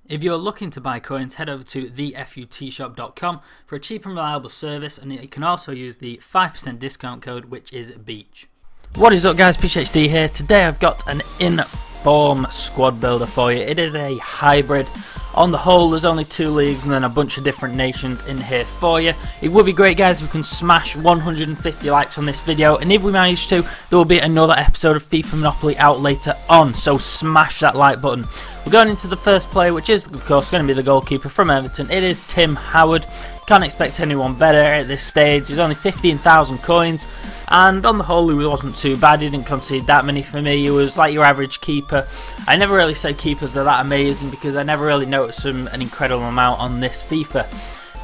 If you're looking to buy coins, head over to thefutshop.com for a cheap and reliable service, and you can also use the 5% discount code, which is BEACH. What is up, guys? PHD here. Today I've got an inform squad builder for you. It is a hybrid. On the whole, there's only 2 leagues and then a bunch of different nations in here for you. It would be great, guys, if we can smash 150 likes on this video, and if we manage to, there will be another episode of FIFA Monopoly out later on, so smash that like button. We're going into the first player, which is, of course, going to be the goalkeeper from Everton. It is Tim Howard. Can't expect anyone better at this stage. There's only 15,000 coins, and on the whole, he wasn't too bad. He didn't concede that many for me. He was like your average keeper. I never really say keepers are that amazing because I never really noticed an incredible amount on this FIFA.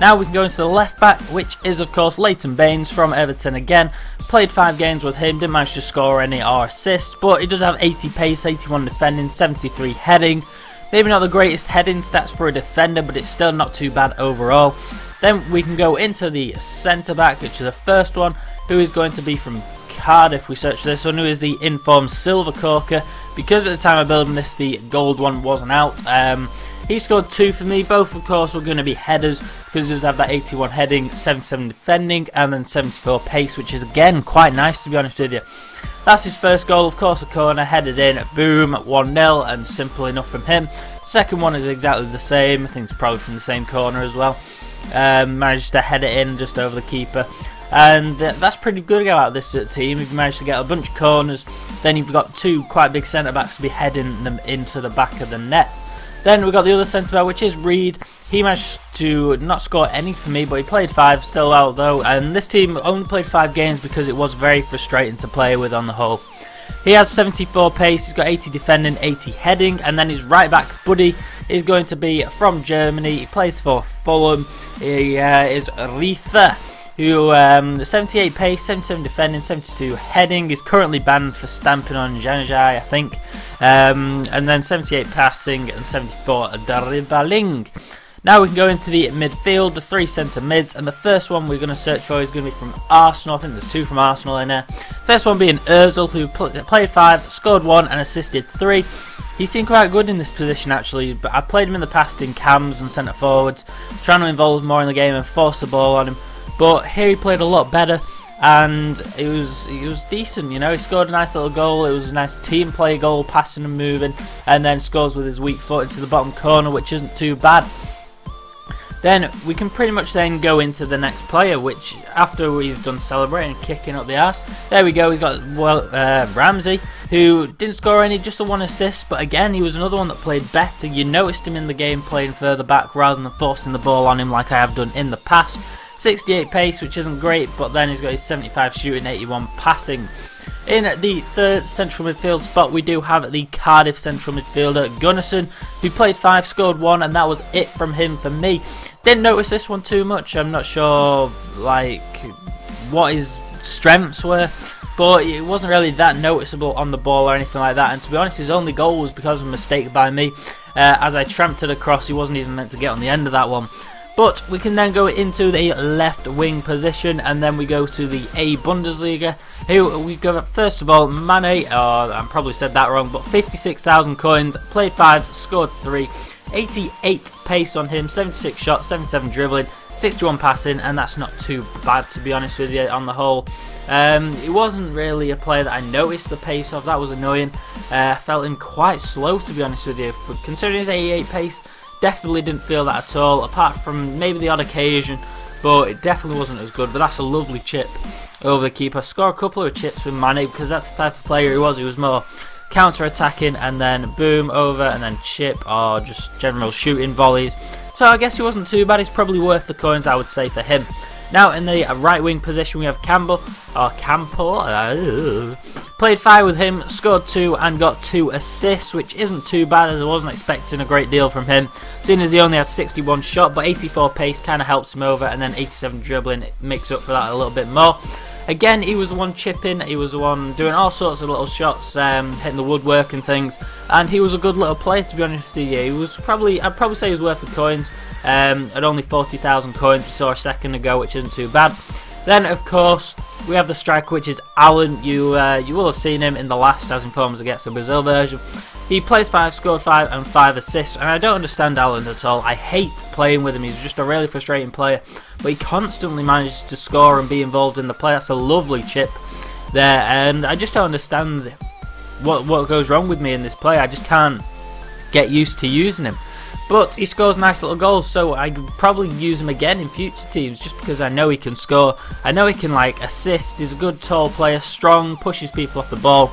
Now we can go into the left back, which is, of course, Leighton Baines from Everton again. Played 5 games with him, didn't manage to score any or assist, but he does have 80 pace, 81 defending, 73 heading. Maybe not the greatest heading stats for a defender, but it's still not too bad overall. Then we can go into the centre back, which is the first one, who is going to be from Cardiff. We search this one, who is the informed silver corker. Because at the time of building this, the gold one wasn't out. He scored 2 for me. Both, of course, were going to be headers because he does have that 81 heading, 77 defending, and then 74 pace, which is again quite nice, to be honest with you. That's his first goal, of course, a corner, headed in, boom, 1-0, and simple enough from him. Second one is exactly the same. I think it's probably from the same corner as well. Managed to head it in just over the keeper. And that's pretty good out of this team. If you manage to get a bunch of corners, then you've got 2 quite big centre backs to be heading them into the back of the net. Then we've got the other centre back, which is Reed. He managed to not score any for me, but he played 5 still out though. And this team only played 5 games because it was very frustrating to play with on the whole. He has 74 pace, he's got 80 defending, 80 heading, and then his right back buddy is going to be from Germany. He plays for Fulham. He is Riether, who 78 pace, 77 defending, 72 heading. Is currently banned for stamping on Janjai, I think. And then 78 passing and 74 dribbling. Now we can go into the midfield, the 3 centre mids, and the first one we're going to search for is going to be from Arsenal. I think there's 2 from Arsenal in there. First one being Ozil, who played 5, scored 1 and assisted 3. He seemed quite good in this position actually, but I've played him in the past in cams and centre forwards, trying to involve more in the game and force the ball on him. But here he played a lot better, and he was decent, you know. He scored a nice little goal. It was a nice team play goal, passing and moving, and then scores with his weak foot into the bottom corner, which isn't too bad. Then we can pretty much then go into the next player, which after he's done celebrating, kicking up the arse, there we go. He's got Ramsey, who didn't score any, just the 1 assist, but again he was another one that played better. You noticed him in the game playing further back rather than forcing the ball on him like I have done in the past. 68 pace, which isn't great, but then he's got his 75 shooting, 81 passing. In the third central midfield spot, we do have the Cardiff central midfielder Gunnarsson, who played 5, scored 1, and that was it from him for me. Didn't notice this one too much. I'm not sure like what his strengths were, but it wasn't really that noticeable on the ball or anything like that. And to be honest, his only goal was because of a mistake by me. As I tramped it across, he wasn't even meant to get on the end of that one. But we can then go into the left wing position, and then we go to the A Bundesliga, who we go first of all Mane. I probably said that wrong, but 56,000 coins, played 5, scored 3, 88 pace on him, 76 shots, 77 dribbling, 61 passing, and that's not too bad, to be honest with you, on the whole. It wasn't really a player that I noticed the pace of. That was annoying. I felt him quite slow, to be honest with you, considering his 88 pace. Definitely didn't feel that at all, apart from maybe the odd occasion, but it definitely wasn't as good. But that's a lovely chip over the keeper. Score a couple of chips with Mane because that's the type of player he was. He was more counter-attacking and then boom over and then chip, or just general shooting volleys. So I guess he wasn't too bad. He's probably worth the coins, I would say, for him. Now in the right wing position we have Campbell, played 5 with him, scored 2 and got 2 assists, which isn't too bad, as I wasn't expecting a great deal from him, seeing as he only has 61 shot, but 84 pace kind of helps him over, and then 87 dribbling, it makes up for that a little bit more. Again, he was the one chipping, he was the one doing all sorts of little shots, hitting the woodwork and things, and he was a good little player, to be honest with you. He was probably, I'd probably say he was worth the coins, at only 40,000 coins we saw a second ago, which isn't too bad. Then, of course, we have the striker, which is Alan. You will have seen him in the last As Informed as Getz, the Brazil version. He plays 5, scored 5 and 5 assists, and I don't understand Alan at all. I hate playing with him. He's just a really frustrating player, but he constantly manages to score and be involved in the play. That's a lovely chip there, and I just don't understand what goes wrong with me in this play. I just can't get used to using him. But he scores nice little goals, so I'd probably use him again in future teams just because I know he can score. I know he can like assist. He's a good tall player, strong, pushes people off the ball,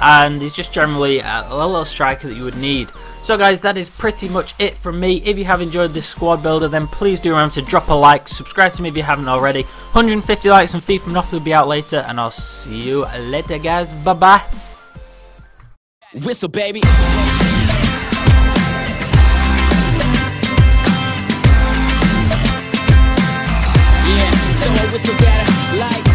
and he's just generally a little striker that you would need. So guys, that is pretty much it from me. If you have enjoyed this squad builder, then please do remember to drop a like, subscribe to me if you haven't already. 150 likes on FIFA Monopoly will be out later, and I'll see you later guys. Bye bye. Whistle, baby. Yeah, so I whistle that like